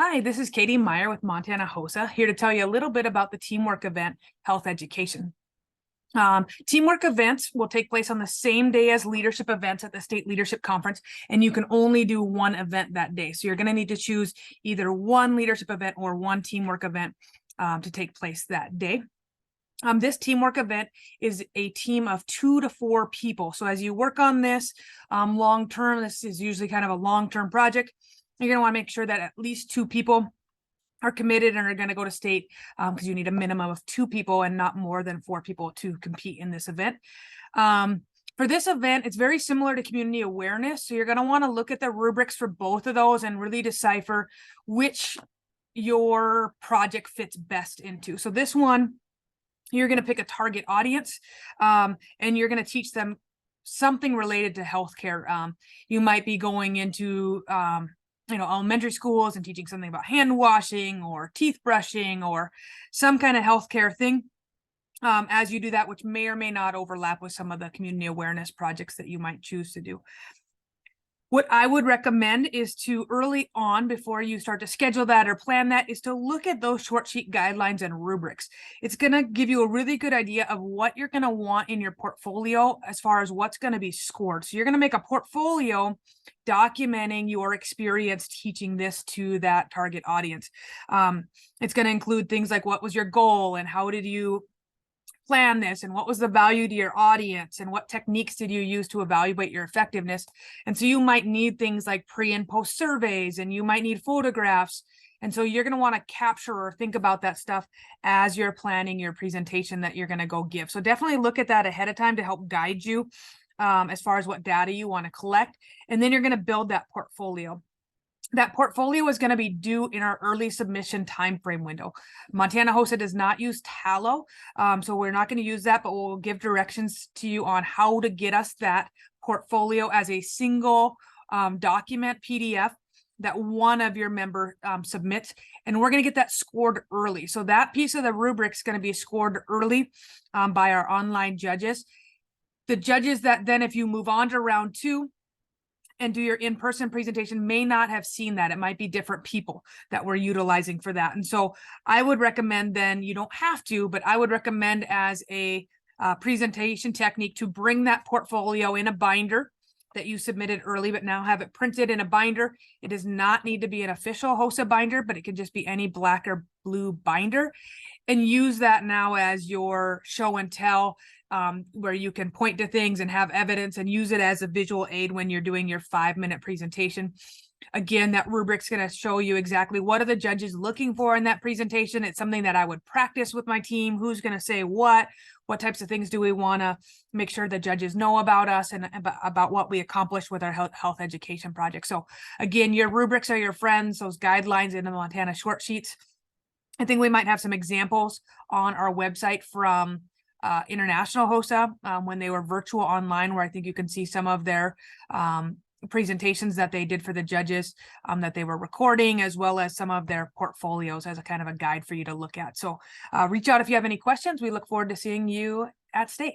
Hi, this is Katie Meyer with Montana HOSA, here to tell you a little bit about the teamwork event, Health Education. Teamwork events will take place on the same day as leadership events at the State Leadership Conference, and you can only do one event that day. So you're going to need to choose either one leadership event or one teamwork event to take place that day. This teamwork event is a team of 2 to 4 people. So as you work on this long term, this is usually kind of a long-term project. You're going to want to make sure that at least 2 people are committed and are going to go to state because you need a minimum of 2 people and not more than 4 people to compete in this event. For this event, it's very similar to community awareness. So you're going to want to look at the rubrics for both of those and really decipher which your project fits best into. So this one, you're going to pick a target audience and you're going to teach them something related to healthcare. You might be going into elementary schools and teaching something about hand washing or teeth brushing or some kind of healthcare thing as you do that, which may or may not overlap with some of the community awareness projects that you might choose to do. What I would recommend is to early on, before you start to schedule that or plan that, is to look at those short sheet guidelines and rubrics. It's going to give you a really good idea of what you're going to want in your portfolio as far as what's going to be scored. So you're going to make a portfolio documenting your experience teaching this to that target audience. It's going to include things like what was your goal and how did you plan this and what was the value to your audience and what techniques did you use to evaluate your effectiveness. And so you might need things like pre and post surveys, and you might need photographs. And so you're going to want to capture or think about that stuff as you're planning your presentation that you're going to go give. So definitely look at that ahead of time to help guide you as far as what data you want to collect. And then you're going to build that portfolio. That portfolio is going to be due in our early submission timeframe window. Montana HOSA does not use Tallo, so we're not going to use that, but we'll give directions to you on how to get us that portfolio as a single document PDF that one of your member submits, and we're going to get that scored early. So that piece of the rubric is going to be scored early by our online judges. The judges that then, if you move on to round 2, and do your in-person presentation, may not have seen that. It might be different people that we're utilizing for that. And so I would recommend then, you don't have to, but I would recommend as a presentation technique to bring that portfolio in a binder that you submitted early, but now have it printed in a binder. It does not need to be an official HOSA binder, but it can just be any black or blue binder, and use that now as your show and tell, where you can point to things and have evidence and use it as a visual aid when you're doing your 5-minute presentation. Again, that rubric's going to show you exactly what are the judges looking for in that presentation. It's something that I would practice with my team. Who's going to say what types of things do we want to make sure the judges know about us and about what we accomplished with our health education project. So again, your rubrics are your friends, those guidelines in the Montana short sheets. I think we might have some examples on our website from International HOSA when they were virtual online, where I think you can see some of their presentations that they did for the judges that they were recording, as well as some of their portfolios as a kind of a guide for you to look at. So reach out if you have any questions. We look forward to seeing you at State.